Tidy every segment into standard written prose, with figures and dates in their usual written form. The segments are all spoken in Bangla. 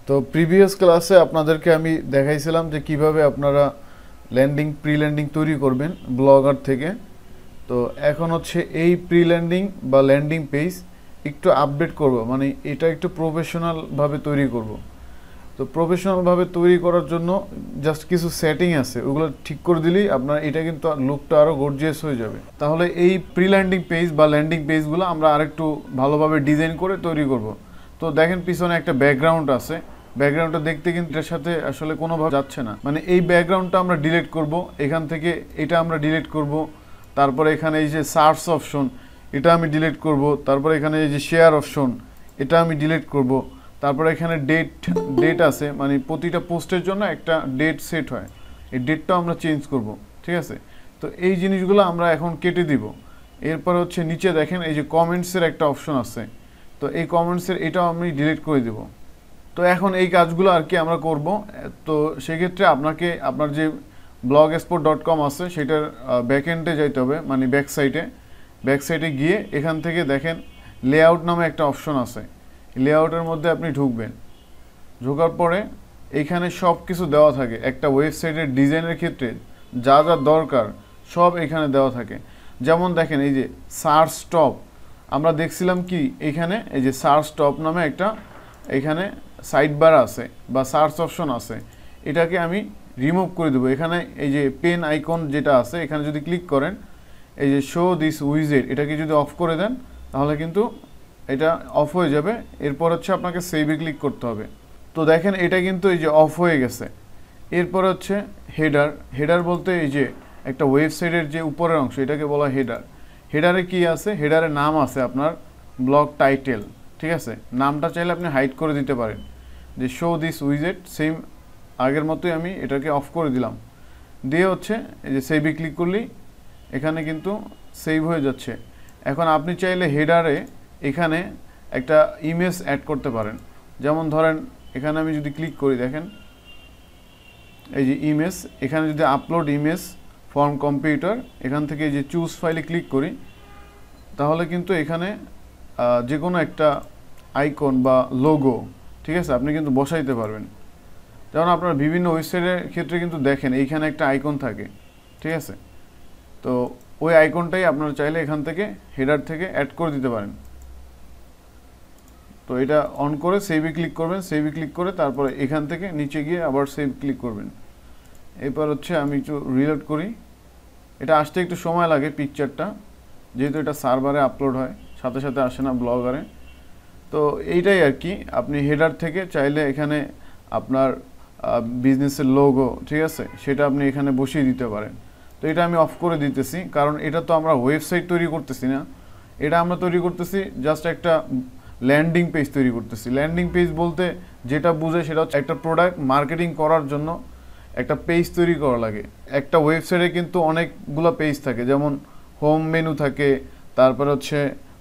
তো প্রিভিয়াস ক্লাসে আপনাদেরকে আমি দেখাইছিলাম যে কিভাবে আপনারা ল্যান্ডিং প্রি ল্যান্ডিং তৈরি করবেন ব্লগার থেকে। তো এখন হচ্ছে এই প্রি ল্যান্ডিং বা ল্যান্ডিং পেজ একটু আপডেট করব, মানে এটা একটু প্রফেশনালভাবে তৈরি করব। তো প্রফেশনালভাবে তৈরি করার জন্য জাস্ট কিছু সেটিং আছে, ওগুলো ঠিক করে দিলেই আপনার এটা কিন্তু লুকটা আরও গর্জিয়াস হয়ে যাবে। তাহলে এই প্রি ল্যান্ডিং পেজ বা ল্যান্ডিং পেজগুলো আমরা আরেকটু ভালোভাবে ডিজাইন করে তৈরি করব। তো দেখেন পিছনে একটা ব্যাকগ্রাউন্ড আছে, ব্যাকগ্রাউন্ডটা দেখতে কিন্তু এর সাথে আসলে কোনোভাবে যাচ্ছে না। মানে এই ব্যাকগ্রাউন্ডটা আমরা ডিলিট করব, এখান থেকে এটা আমরা ডিলিট করব। তারপরে এখানে এই যে সার্চ অপশন এটা আমি ডিলিট করব। তারপরে এখানে এই যে শেয়ার অপশন এটা আমি ডিলিট করব। তারপরে এখানে ডেট আছে, মানে প্রতিটা পোস্টের জন্য একটা ডেট সেট হয়, এই ডেটটাও আমরা চেঞ্জ করব, ঠিক আছে। তো এই জিনিসগুলো আমরা এখন কেটে দিব। এরপর হচ্ছে নিচে দেখেন এই যে কমেন্টসের একটা অপশন আছে, তো এই কমেন্টসের এটাও আমি ডিলিট করে দেব। তো এখন এই কাজগুলো আর কি আমরা করব। তো সেক্ষেত্রে আপনাকে আপনার যে blogspot.com আছে সেটার ব্যাকএন্ডে যাইতে হবে, মানে ব্যাকসাইটে গিয়ে এখান থেকে দেখেন লেআউট নামে একটা অপশন আছে, লেআউটের মধ্যে আপনি ঢুকবেন। ঢোকার পরে এখানে সব কিছু দেওয়া থাকে, একটা ওয়েবসাইটের ডিজাইনের ক্ষেত্রে যা যা দরকার সব এখানে দেওয়া থাকে। যেমন দেখেন এই যে সার্চ টপ, আমরা দেখছিলাম কি এখানে এই যে সার্চ টপ নামে একটা এখানে সাইড বার আছে বা সার্চ অপশন আছে, এটাকে আমি রিমুভ করে দেবো। এখানে এই যে পেন আইকন যেটা আছে এখানে যদি ক্লিক করেন, এই যে শো দিস উইজেট এটাকে যদি অফ করে দেন তাহলে কিন্তু এটা অফ হয়ে যাবে। এরপর হচ্ছে আপনাকে সেভে ক্লিক করতে হবে। তো দেখেন এটা কিন্তু এই যে অফ হয়ে গেছে। এরপর হচ্ছে হেডার বলতে এই যে একটা ওয়েবসাইটের যে উপরের অংশ এটাকে বলা হেডার। হেডারে কি আছে, হেডারে নাম আছে আপনার ব্লগ টাইটেল, ঠিক আছে। নামটা চাইলে আপনি হাইড করে দিতে পারেন, যে শো দিস উইজেট সেম আগের মতোই আমি এটাকে অফ করে দিলাম। দিয়ে হচ্ছে এই যে সেভে ক্লিক করলেই এখানে কিন্তু সেভ হয়ে যাচ্ছে। এখন আপনি চাইলে হেডারে এখানে একটা ইমেজ অ্যাড করতে পারেন। যেমন ধরেন এখানে আমি যদি ক্লিক করি, দেখেন এই যে ইমেজ, এখানে যদি আপলোড ইমেজ ফর্ম কম্পিউটার এখান থেকে এই যে চুজ ফাইলে ক্লিক করি, তাহলে কিন্তু এখানে যে কোনো একটা আইকন বা লোগো, ঠিক আছে, আপনি কিন্তু বসাইতে পারবেন। যেমন আপনার বিভিন্ন ওয়েবসাইটের ক্ষেত্রে কিন্তু দেখেন এইখানে একটা আইকন থাকে, ঠিক আছে। তো ওই আইকনটাই আপনারা চাইলে এখান থেকে হেডার থেকে অ্যাড করে দিতে পারেন। তো এটা অন করে সেভে ক্লিক করবেন, সেভে ক্লিক করে তারপরে এখান থেকে নিচে গিয়ে আবার সেভ ক্লিক করবেন। এরপর হচ্ছে আমি একটু রিলোড করি, এটা আসতে একটু সময় লাগে পিকচারটা, যেহেতু এটা সার্ভারে আপলোড হয়, সাথে সাথে আসে না ব্লগারে। তো এইটাই আর কি, আপনি হেডার থেকে চাইলে এখানে আপনার বিজনেসের লোগো, ঠিক আছে, সেটা আপনি এখানে বসিয়ে দিতে পারেন। তো এটা আমি অফ করে দিতেছি, কারণ এটা তো আমরা ওয়েবসাইট তৈরি করতেছি না, এটা আমরা তৈরি করতেছি জাস্ট একটা ল্যান্ডিং পেজ তৈরি করতেছি। ল্যান্ডিং পেজ বলতে যেটা বোঝায় সেটা হচ্ছে একটা প্রোডাক্ট মার্কেটিং করার জন্য একটা পেজ তৈরি করা লাগে। একটা ওয়েবসাইটে কিন্তু অনেকগুলো পেজ থাকে, যেমন হোম মেনু থাকে, তারপর হচ্ছে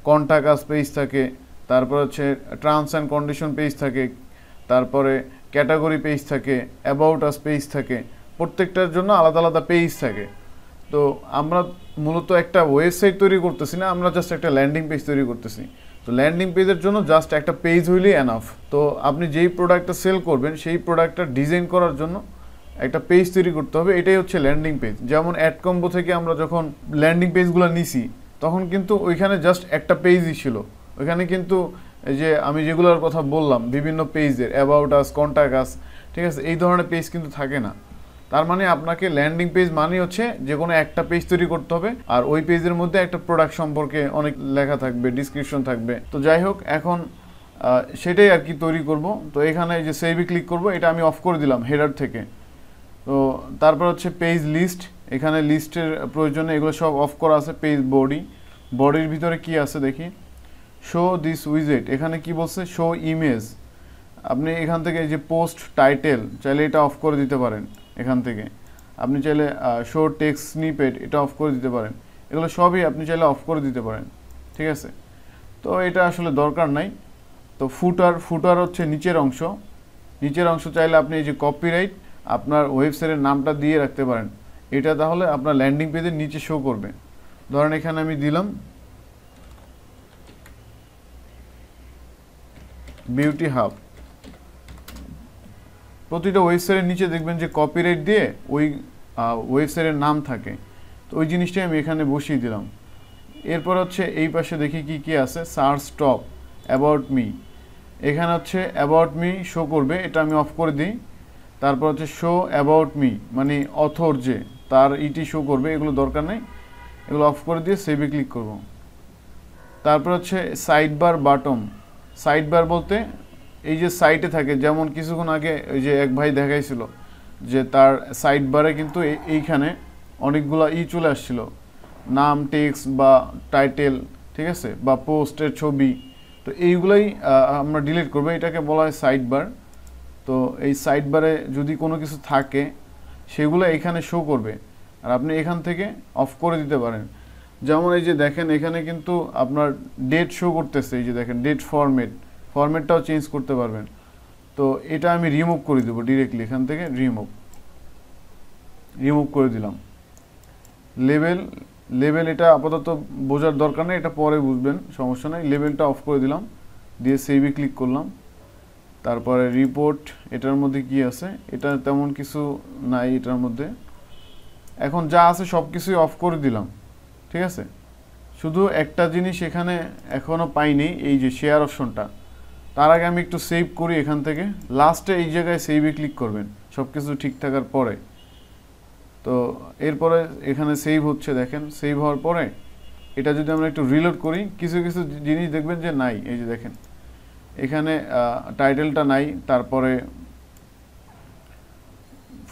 কন্টাক্ট আস পেজ থাকে, তারপর হচ্ছে টার্মস অ্যান্ড কন্ডিশন পেজ থাকে, তারপরে ক্যাটাগরি পেজ থাকে, অ্যাবাউট আস পেজ থাকে, প্রত্যেকটার জন্য আলাদা আলাদা পেজ থাকে। তো আমরা মূলত একটা ওয়েবসাইট তৈরি করতেছি না, আমরা জাস্ট একটা ল্যান্ডিং পেজ তৈরি করতেছি। তো ল্যান্ডিং পেজের জন্য জাস্ট একটা পেজ হইলেই এনাফ। তো আপনি যেই প্রোডাক্টটা সেল করবেন সেই প্রোডাক্টটা ডিজাইন করার জন্য একটা পেজ তৈরি করতে হবে, এটাই হচ্ছে ল্যান্ডিং পেজ। যেমন অ্যাডকম্বো থেকে আমরা যখন ল্যান্ডিং পেজগুলো নিছি তখন কিন্তু ওইখানে জাস্ট একটা পেজই ছিল, ওইখানে কিন্তু এই যে আমি যেগুলোর কথা বললাম বিভিন্ন পেজের অ্যাবাউট আস, কন্ট্যাক্ট আস, ঠিক আছে, এই ধরনের পেজ কিন্তু থাকে না। তার মানে আপনাকে ল্যান্ডিং পেজ মানে হচ্ছে যে কোনো একটা পেজ তৈরি করতে হবে, আর ওই পেজের মধ্যে একটা প্রোডাক্ট সম্পর্কে অনেক লেখা থাকবে, ডিসক্রিপশন থাকবে। তো যাই হোক, এখন সেটাই আর কি তৈরি করব। তো এখানে এই যে সেভে ক্লিক করব, এটা আমি অফ করে দিলাম হেডার থেকে। তো তারপর হচ্ছে পেজ লিস্ট, এখানে লিস্টের প্রয়োজনে এগুলো সব অফ করা আছে। পেজ বডির ভিতরে কি আছে দেখি, শো দিস উইজেট, এখানে কি বলছে, শো ইমেজ। আপনি এখান থেকে এই যে পোস্ট টাইটেল চাইলে এটা অফ করে দিতে পারেন। এখান থেকে আপনি চাইলে শো টেক্সট স্নিপেট এটা অফ করে দিতে পারেন। এগুলো সবই আপনি চাইলে অফ করে দিতে পারেন, ঠিক আছে। তো এটা আসলে দরকার নাই। তো ফুটার হচ্ছে নিচের অংশ চাইলে আপনি এই যে কপিরাইট আপনার ওয়েবসাইটের নামটা দিয়ে রাখতে পারেন, এটা তাহলে আপনার ল্যান্ডিং পেজের নিচে শো করবে। ধরেন এখানে আমি দিলাম বিউটি হাব, প্রতিটা ওয়েবসাইটের নিচে দেখবেন যে কপিরাইট দিয়ে ওই ওয়েবসাইটের নাম থাকে। তো ওই জিনিসটাই আমি এখানে বসিয়ে দিলাম। এরপর হচ্ছে এই পাশে দেখি কি কি আছে, সার্চ টপ, অ্যাবাউট মি, এখানে হচ্ছে অ্যাবাউট মি শো করবে, এটা আমি অফ করে দিই। তারপর হচ্ছে শো অ্যাবাউট মি, মানে অথর যে তার ইটি শো করবে, এগুলো দরকার নেই, এগুলো অফ করে দিয়ে সেভে ক্লিক করব। তারপর হচ্ছে side bar button, side bar বলতে এই যে সাইটে থাকে, যেমন কিছুক্ষণ আগে ওই যে এক ভাই দেখাইছিল যে তার সাইড বারে কিন্তু এইখানে অনেকগুলো চলে আসছিল, নাম, টেক্সট বা টাইটেল, ঠিক আছে, বা পোস্টের ছবি। তো এইগুলাই আমরা ডিলিট করবো, এটাকে বলা হয় সাইড বার। তো এই সাইড বারে যদি কোনো কিছু থাকে সেগুলো এখানে শো করবে, আর আপনি এখান থেকে অফ করে দিতে পারেন। যেমন এই যে দেখেন এখানে কিন্তু আপনার ডেট শো করতেছে, এই যে দেখেন ডেট ফরম্যাটটাও চেঞ্জ করতে পারবেন। তো এটা আমি রিমুভ করে দেবো ডিরেক্টলি, এখান থেকে রিমুভ করে দিলাম। লেভেল এটা আপাতত বোঝার দরকার নেই, এটা পরে বুঝবেন, সমস্যা নেই। লেভেলটা অফ করে দিলাম, দিয়ে সেভে ক্লিক করলাম। তারপরে রিপোর্ট, এটার মধ্যে কি আছে, এটা তেমন কিছু নাই এটার মধ্যে। এখন যা আছে সব কিছুই অফ করে দিলাম, ঠিক আছে। শুধু একটা জিনিস এখানে এখনও পাইনি, এই যে শেয়ার অপশনটা। তার আগে আমি একটু সেভ করি এখান থেকে, লাস্টে এই জায়গায় সেভে ক্লিক করবেন সব কিছু ঠিক থাকার পরে। তো এরপরে এখানে সেভ হচ্ছে, দেখেন সেভ হওয়ার পরে এটা যদি আমরা একটু রিলোড করি, কিছু কিছু জিনিস দেখবেন যে নাই, এই যে দেখেন এখানে টাইটেলটা নাই, তারপরে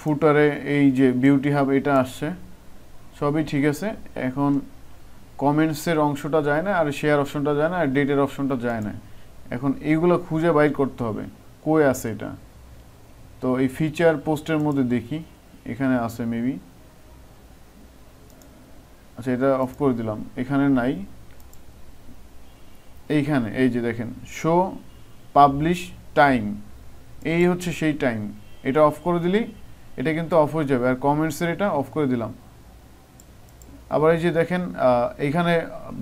ফুটারে এই যে বিউটি হাব এটা আসছে, সবই ঠিক আছে। এখন কমেন্টসের অংশটা যায় না, আর শেয়ার অপশনটা যায় না, আর ডেটের অপশনটা যায় না। এখন এইগুলো খুঁজে বাইর করতে হবে কই আছে এটা। তো এই ফিচার পোস্টের মধ্যে দেখি, এখানে আছে মেবি, আচ্ছা এটা অফ করে দিলাম, এখানে নাই। এইখানে এই যে দেখেন শো পাবলিশ টাইম, এই হচ্ছে সেই টাইম, এটা অফ করে দিলেই এটা কিন্তু অফ হয়ে যাবে। আর কমেন্টসের এটা অফ করে দিলাম। আবার এই যে দেখেন এইখানে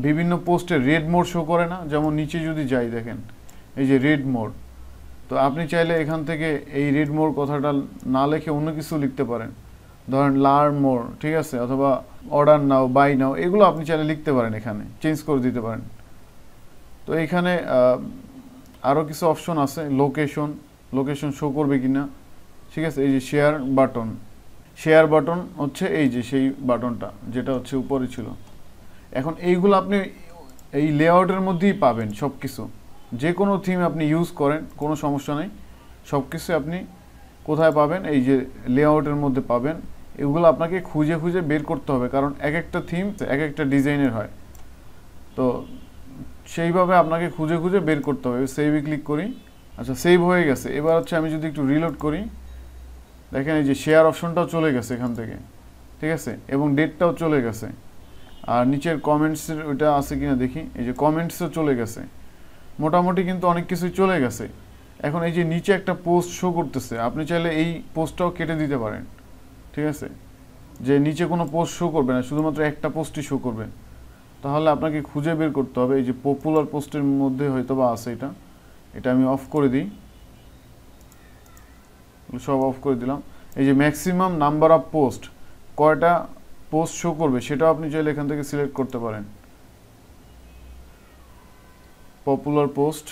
বিভিন্ন পোস্টে রেড মোড শো করে না, যেমন নিচে যদি যাই দেখেন এই যে রেড মোড। তো আপনি চাইলে এখান থেকে এই রেড মোড কথাটা না লিখে অন্য কিছু লিখতে পারেন, ধরেন লার্ন মোর, ঠিক আছে, অথবা অর্ডার নাও, বাই নাও, এগুলো আপনি চাইলে লিখতে পারেন, এখানে চেঞ্জ করে দিতে পারেন। তো এখানে আরও কিছু অপশন আছে, লোকেশন শো করবে কিনা, ঠিক আছে। এই যে শেয়ার বাটন হচ্ছে এই যে সেই বাটনটা যেটা হচ্ছে উপরে ছিল। এখন এইগুলো আপনি এই লেআউটের মধ্যেই পাবেন সব কিছু, যে কোনো থিম আপনি ইউজ করেন কোনো সমস্যা নেই, সব কিছু আপনি কোথায় পাবেন, এই যে লেআউটের মধ্যে পাবেন। এগুলো আপনাকে খুঁজে খুঁজে বের করতে হবে, কারণ এক একটা থিম এক একটা ডিজাইনের হয়। তো সেইভাবে আপনাকে খুঁজে খুঁজে বের করতে হবে। সেভে ক্লিক করি, আচ্ছা সেভ হয়ে গেছে। এবার হচ্ছে আমি যদি একটু রিলোড করি, দেখেন এই যে শেয়ার অপশনটাও চলে গেছে এখান থেকে, ঠিক আছে, এবং ডেটটাও চলে গেছে। আর নিচের কমেন্টসের ওইটা আছে কিনা দেখি, এই যে কমেন্টসও চলে গেছে, মোটামুটি কিন্তু অনেক কিছুই চলে গেছে। এখন এই যে নিচে একটা পোস্ট শো করতেছে, আপনি চাইলে এই পোস্টটাও কেটে দিতে পারেন, ঠিক আছে, যে নিচে কোনো পোস্ট শো করবে না, শুধুমাত্র একটা পোস্টই শো করবে। তাহলে আপনাকে খুঁজে বের করতে হবে, এই যে পপুলার পোস্টের মধ্যে হয়তো বা আছে এটা আমি অফ করে দিই, সব অফ করে দিলাম। এই যে ম্যাক্সিমাম নাম্বার অফ পোস্ট, কয়টা পোস্ট শো করবে সেটাও আপনি চাইলে এখান থেকে সিলেক্ট করতে পারেন, পপুলার পোস্ট।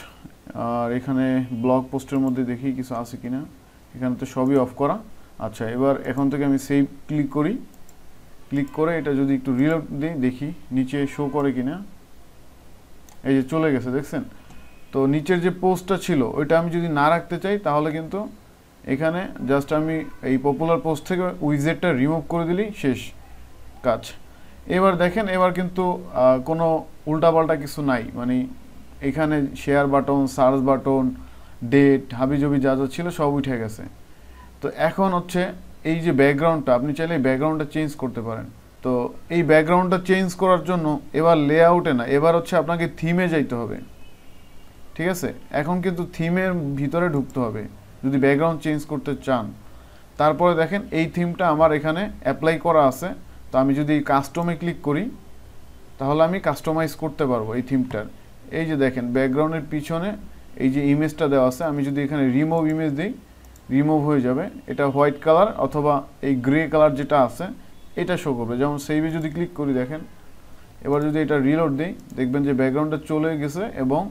আর এখানে ব্লগ পোস্টের মধ্যে দেখি কিছু আছে কিনা, এখানে তো সবই অফ করা। আচ্ছা এবার এখন থেকে আমি সেভ ক্লিক করে এটা যদি একটু রিলোড দিই, দেখি নিচে শো করে কিনা। এই যে চলে গেছে, দেখছেন। তো নিচের যে পোস্টটা ছিল ওইটা আমি যদি না রাখতে চাই, তাহলে কিন্তু এখানে জাস্ট আমি এই পপুলার পোস্ট থেকে উইজেটটা রিমুভ করে দিলেই শেষ কাজ। এবার দেখেন, এবার কিন্তু কোনো উল্টাপাল্টা কিছু নাই, মানে এখানে share button, search button, date, হাবিজাবি যা যা ছিল সব উঠে গেছে। তো এখন হচ্ছে এই যে ব্যাকগ্রাউন্ডটা, আপনি চাইলে এই ব্যাকগ্রাউন্ডটা চেঞ্জ করতে পারেন। তো এই ব্যাকগ্রাউন্ডটা চেঞ্জ করার জন্য এবার লেআউটে না, এবার হচ্ছে আপনাকে থিমে যাইতে হবে, ঠিক আছে। এখন কিন্তু থিমের ভিতরে ঢুকতে হবে যদি ব্যাকগ্রাউন্ড চেঞ্জ করতে চান। তারপরে দেখেন এই থিমটা আমার এখানে অ্যাপ্লাই করা আছে। তো আমি যদি কাস্টমে ক্লিক করি, তাহলে আমি কাস্টমাইজ করতে পারবো এই থিমটার। এই যে দেখেন ব্যাকগ্রাউন্ডের পিছনে এই যে ইমেজটা দেওয়া আছে, আমি যদি এখানে রিমুভ ইমেজ দিই, রিমুভ হয়ে যাবে, এটা হোয়াইট কালার অথবা এই গ্রে কালার যেটা আছে এটা শো করবে। যেমন সেভে যদি ক্লিক করি দেখেন, এবার যদি এটা রিলোড দিই দেখবেন যে ব্যাকগ্রাউন্ডটা চলে গেছে এবং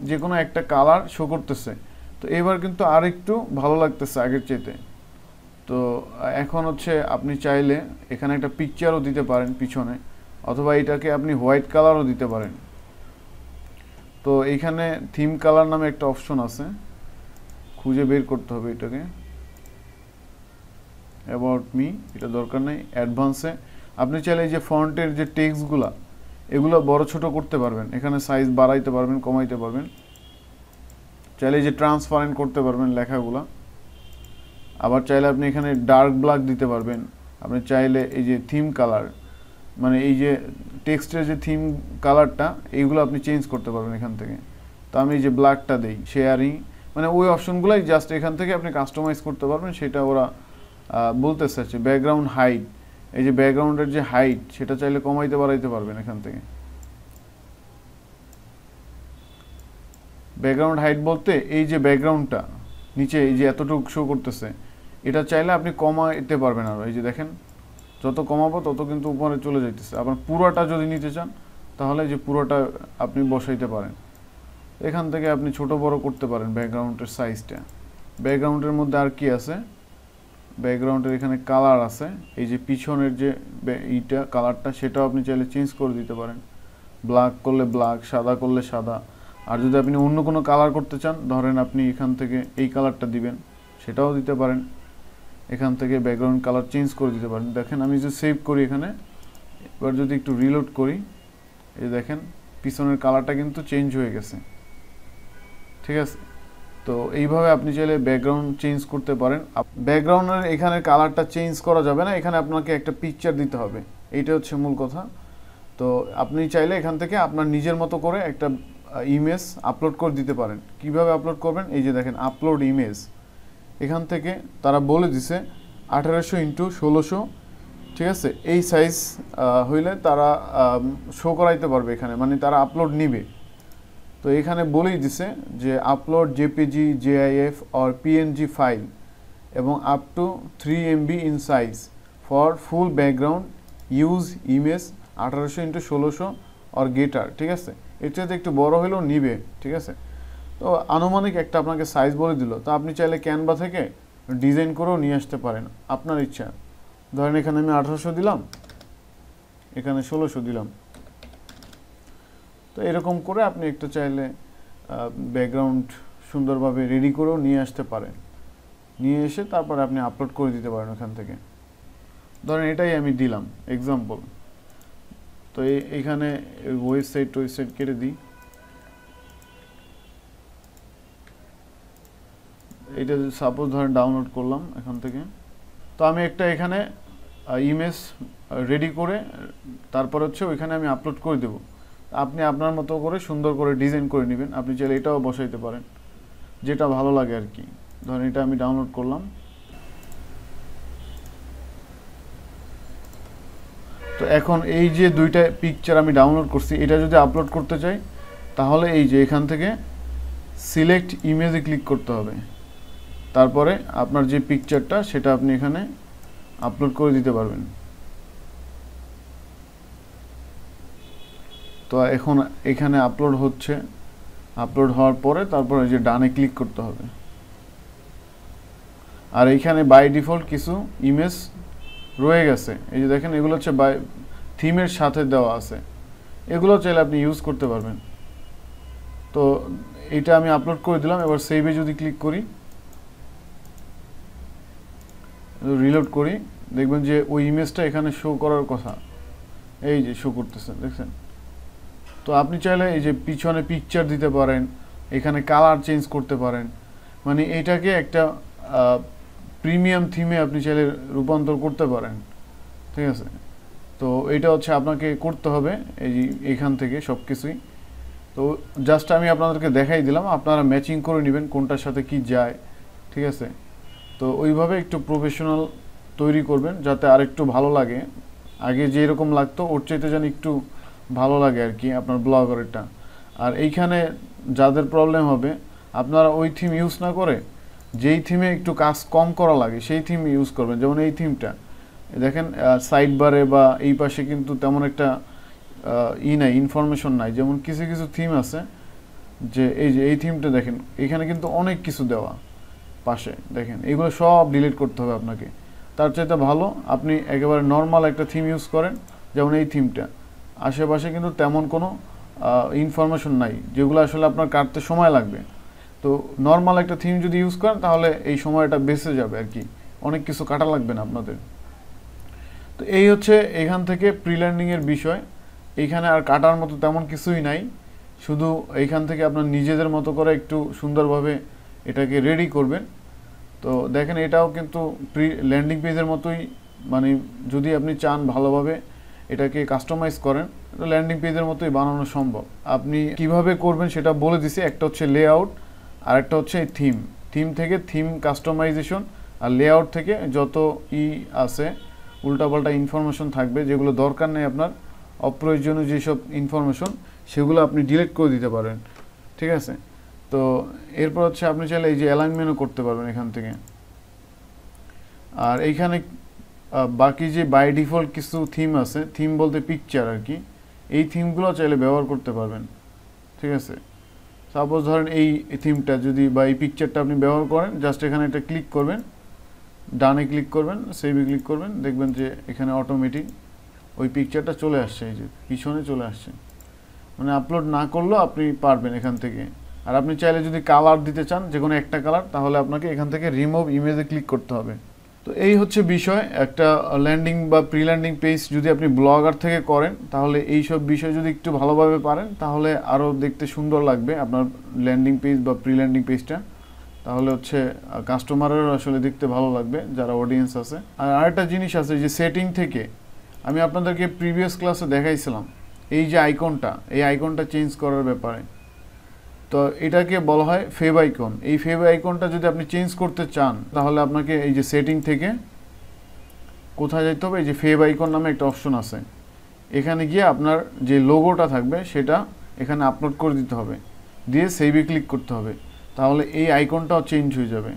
যে কোনো একটা কালার শো করতেছে। তো এবার কিন্তু আর একটু ভালো লাগতেছে আগের চাইতে। তো এখন হচ্ছে আপনি চাইলে এখানে একটা পিকচারও দিতে পারেন পিছনে, অথবা এটাকে আপনি হোয়াইট কালারও দিতে পারেন। তো এইখানে থিম কালার নামে একটা অপশন আছে, খুঁজে বের করতে হবে এটাকে। অ্যাবাউট মি এটা দরকার নেই, অ্যাডভান্সে আপনি চাইলে এই যে ফন্টের যে টেক্সটগুলো এগুলো বড় ছোট করতে পারবেন, এখানে সাইজ বাড়াইতে পারবেন কমাইতে পারবেন, চাইলে এই যে ট্রান্সপারেন্ট করতে পারবেন লেখাগুলো। আবার চাইলে আপনি এখানে ডার্ক ব্ল্যাক দিতে পারবেন। আপনি চাইলে এই যে থিম কালার মানে এই যে টেক্সটের যে থিম কালারটা এইগুলো আপনি চেঞ্জ করতে পারবেন এখান থেকে। তো আমি এই যে ব্ল্যাকটা দেই, শেয়ারিং মানে ওই অপশনগুলোই জাস্ট এখান থেকে আপনি কাস্টমাইজ করতে পারবেন। সেটা ওরা বলতে চাচ্ছে। ব্যাকগ্রাউন্ড হাইট, এই যে ব্যাকগ্রাউন্ডের যে হাইট সেটা চাইলে কমাইতে বাড়াইতে পারবেন এখান থেকে। ব্যাকগ্রাউন্ড হাইট বলতে এই যে ব্যাকগ্রাউন্ডটা নিচে এই যে এতটুকু শো করতেছে এটা চাইলে আপনি কমাইতে পারবেন আরও। এই যে দেখেন যত কমাবো তত কিন্তু উপরে চলে যাইতেছে। আবার পুরোটা যদি নিতে চান তাহলে যে পুরোটা আপনি বসাইতে পারেন। এখান থেকে আপনি ছোট বড় করতে পারেন ব্যাকগ্রাউন্ডের সাইজটা। ব্যাকগ্রাউন্ডের মধ্যে আর কি আছে, ব্যাকগ্রাউন্ডের এখানে কালার আছে, এই যে পিছনের যে এইটা কালারটা সেটাও আপনি চাইলে চেঞ্জ করে দিতে পারেন। ব্ল্যাক করলে ব্ল্যাক, সাদা করলে সাদা। আর যদি আপনি অন্য কোনো কালার করতে চান ধরেন আপনি এখান থেকে এই কালারটা দিবেন সেটাও দিতে পারেন। এখান থেকে ব্যাকগ্রাউন্ড কালার চেঞ্জ করে দিতে পারেন। দেখেন আমি যে সেভ করি এখানে, এবার যদি একটু রিলোড করি এই দেখেন পিছনের কালারটা কিন্তু চেঞ্জ হয়ে গেছে, ঠিক আছে। তো এইভাবে আপনি চাইলে ব্যাকগ্রাউন্ড চেঞ্জ করতে পারেন। ব্যাকগ্রাউন্ডের এখানে কালারটা চেঞ্জ করা যাবে না, এখানে আপনাকে একটা পিকচার দিতে হবে, এইটা হচ্ছে মূল কথা। তো আপনি চাইলে এখান থেকে আপনার নিজের মতো করে একটা ইমেজ আপলোড করে দিতে পারেন। কিভাবে আপলোড করবেন, এই যে দেখেন আপলোড ইমেজ, এখান থেকে তারা বলে দিছে 1800x1600, ঠিক আছে। এই সাইজ হইলে তারা শো করাইতে পারবে এখানে, মানে তারা আপলোড নিবে। তো এখানে বলেই দিছে যে upload JPG, GIF or PNG file এবং up to 3 MB in size for full background use image 1800x1600 or greater, ঠিক আছে। এর চাইতে একটু বড় হলেও নিবে, ঠিক আছে। তো আনুমানিক একটা আপনাকে সাইজ বলে দিল। তো আপনি চাইলে ক্যানভা থেকে ডিজাইন করেও নিয়ে আসতে পারেন আপনার ইচ্ছা। ধরেন এখানে আমি 1800 দিলাম, এখানে 1600 দিলাম। তো এরকম করে আপনি একটা চাইলে ব্যাকগ্রাউন্ড সুন্দরভাবে রেডি করেও নিয়ে আসতে পারেন। নিয়ে এসে তারপরে আপনি আপলোড করে দিতে পারেন ওখান থেকে। ধরেন এটাই আমি দিলাম এক্সাম্পল। তো এইখানে ওয়েবসাইট কেটে দিই, এইটা সাপোজ ধরেন ডাউনলোড করলাম এখান থেকে। তো আমি একটা এখানে ইমেজ রেডি করে তারপর হচ্ছে ওইখানে আমি আপলোড করে দেবো। আপনি আপনার মতো করে সুন্দর করে ডিজাইন করে নেবেন। আপনি চাইলে এটাও বসাইতে পারেন যেটা ভালো লাগে আর কি। ধরেন এটা আমি ডাউনলোড করলাম। তো এখন এই যে দুইটা পিকচার আমি ডাউনলোড করছি এটা যদি আপলোড করতে চাই তাহলে এই যে এখান থেকে সিলেক্ট ইমেজে ক্লিক করতে হবে। তারপরে আপনার যে পিকচারটা সেটা আপনি এখানে আপলোড করে দিতে পারবেন। তো এখন এখানে আপলোড হচ্ছে, আপলোড হওয়ার পরে তারপরে যে ডানে ক্লিক করতে হবে। আর এইখানে বাই ডিফল্ট কিছু ইমেজ রয়ে গেছে, এই যে দেখেন এগুলো হচ্ছে বাই থিমের সাথে দেওয়া আছে, এগুলো চাইলে আপনি ইউজ করতে পারবেন। তো এটা আমি আপলোড করে দিলাম। এবার সেভে যদি ক্লিক করি, রিলোড করি, দেখবেন যে ওই ইমেজটা এখানে শো করার কথা, এই যে শো করতেছে দেখছেন। তো আপনি চাইলে এই যে পিছনে পিকচার দিতে পারেন, এখানে কালার চেঞ্জ করতে পারেন, মানে এটাকে একটা প্রিমিয়াম থিমে আপনি চাইলে রূপান্তর করতে পারেন, ঠিক আছে। তো এটা হচ্ছে আপনাকে করতে হবে এইখান থেকে সব কিছুই। তো জাস্ট আমি আপনাদেরকে দেখাই দিলাম, আপনারা ম্যাচিং করে নেবেন কোনটার সাথে কি যায়, ঠিক আছে। তো ওইভাবে একটু প্রফেশনাল তৈরি করবেন যাতে আরেকটু ভালো লাগে, আগে যেরকম লাগতো ওর চাইতে যেন একটু ভালো লাগে আর কি আপনার ব্লগারটা। আর এইখানে যাদের প্রবলেম হবে আপনারা ওই থিম ইউজ না করে যেই থিমে একটু কাজ কম করা লাগে সেই থিম ইউজ করবেন। যেমন এই থিমটা দেখেন, সাইড বারে বা এই পাশে কিন্তু তেমন একটা নাই, ইনফরমেশন নাই। যেমন কিছু কিছু থিম আছে যে এই থিমটা দেখেন, এখানে কিন্তু অনেক কিছু দেওয়া পাশে, দেখেন এগুলো সব ডিলিট করতে হবে আপনাকে। তার চাইতে ভালো আপনি একেবারে নর্মাল একটা থিম ইউজ করেন। যেমন এই থিমটা আশেপাশে কিন্তু তেমন কোনো ইনফরমেশন নাই, যেগুলো আসলে আপনার কাটতে সময় লাগবে। তো নর্মাল একটা থিম যদি ইউজ করেন তাহলে এই সময়টা বেঁচে যাবে আর কি, অনেক কিছু কাটা লাগবে না আপনাদের। তো এই হচ্ছে এখান থেকে প্রিল্যান্ডিংয়ের বিষয়। এইখানে আর কাটার মতো তেমন কিছুই নাই, শুধু এইখান থেকে আপনার নিজেদের মতো করে একটু সুন্দরভাবে এটাকে রেডি করবেন। তো দেখেন এটাও কিন্তু ল্যান্ডিং পেজের মতোই, মানে যদি আপনি চান ভালোভাবে এটাকে কাস্টমাইজ করেন, ল্যান্ডিং পেজের মতোই বানানো সম্ভব। আপনি কিভাবে করবেন সেটা বলে দিছি। একটা হচ্ছে লেআউট, আর একটা হচ্ছে থিম। থিম থেকে থিম কাস্টমাইজেশন, আর লেআউট থেকে যত আছে উল্টাপাল্টা ইনফরমেশন থাকবে যেগুলো দরকার নেই আপনার, অপ্রয়োজনীয় যেসব ইনফরমেশন সেগুলো আপনি ডিলিট করে দিতে পারেন, ঠিক আছে। তো এরপর হচ্ছে আপনি চাইলে এই যে অ্যালাইনমেন্টও করতে পারবেন এখান থেকে। আর এইখানে বাকি যে বাই ডিফল্ট কিছু থিম আছে, থিম বলতে পিকচার আর কি, এই থিমগুলো চাইলে ব্যবহার করতে পারবেন, ঠিক আছে। সাপোজ ধরেন এই থিমটা যদি বা এই পিকচারটা আপনি ব্যবহার করেন, জাস্ট এখানে একটা ক্লিক করবেন, ডানে ক্লিক করবেন, সেভে ক্লিক করবেন, দেখবেন যে এখানে অটোমেটিক ওই পিকচারটা চলে আসছে, এই যে পিছনে চলে আসছে। মানে আপলোড না করলেও আপনি পারবেন এখান থেকে। আর আপনি চাইলে যদি কালার দিতে চান যে কোনো একটা কালার, তাহলে আপনাকে এখান থেকে রিমুভ ইমেজে ক্লিক করতে হবে। তো এই হচ্ছে বিষয়। একটা ল্যান্ডিং বা প্রি ল্যান্ডিং পেজ যদি আপনি ব্লগার থেকে করেন, তাহলে এই সব বিষয় যদি একটু ভালোভাবে পারেন, তাহলে আরও দেখতে সুন্দর লাগবে আপনার ল্যান্ডিং পেজ বা প্রি ল্যান্ডিং পেজটা। তাহলে হচ্ছে কাস্টমারেরও আসলে দেখতে ভালো লাগবে, যারা অডিয়েন্স আছে। আর আরেকটা জিনিস আছে যে সেটিং থেকে আমি আপনাদেরকে প্রিভিয়াস ক্লাসে দেখাইছিলাম, এই যে আইকনটা, এই আইকনটা চেঞ্জ করার ব্যাপারে। তো এটাকে বলা হয় ফেভ আইকন। এই ফেভ আইকনটা যদি আপনি চেঞ্জ করতে চান, তাহলে আপনাকে এই যে সেটিং থেকে কোথায় যেতে হবে, এই যে ফেভ আইকন নামে একটা অপশন আছে, এখানে গিয়ে আপনার যে লোগোটা থাকবে সেটা এখানে আপলোড করে দিতে হবে, দিয়ে সেভে ক্লিক করতে হবে। তাহলে এই আইকনটাও চেঞ্জ হয়ে যাবে।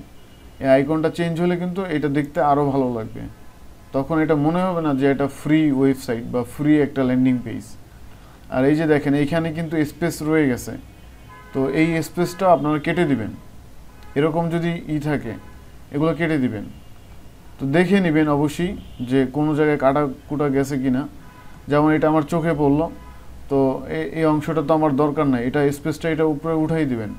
এই আইকনটা চেঞ্জ হলে কিন্তু এটা দেখতে আরও ভালো লাগবে। তখন এটা মনে হবে না যে এটা ফ্রি ওয়েবসাইট বা ফ্রি একটা ল্যান্ডিং পেজ। আর এই যে দেখেন এইখানে কিন্তু স্পেস রয়ে গেছে, তো এই স্পেসটা আপনারা কেটে দিবেন। এরকম যদি থাকে, এগুলো কেটে দিবেন। তো দেখে নেবেন অবশ্যই যে কোনো জায়গায় কাটা কুটা গেছে কিনা। যেমন এটা আমার চোখে পড়লো, তো এই অংশটা তো আমার দরকার নাই, এটা স্পেসটা এটা উপরে উঠাই দিবেন।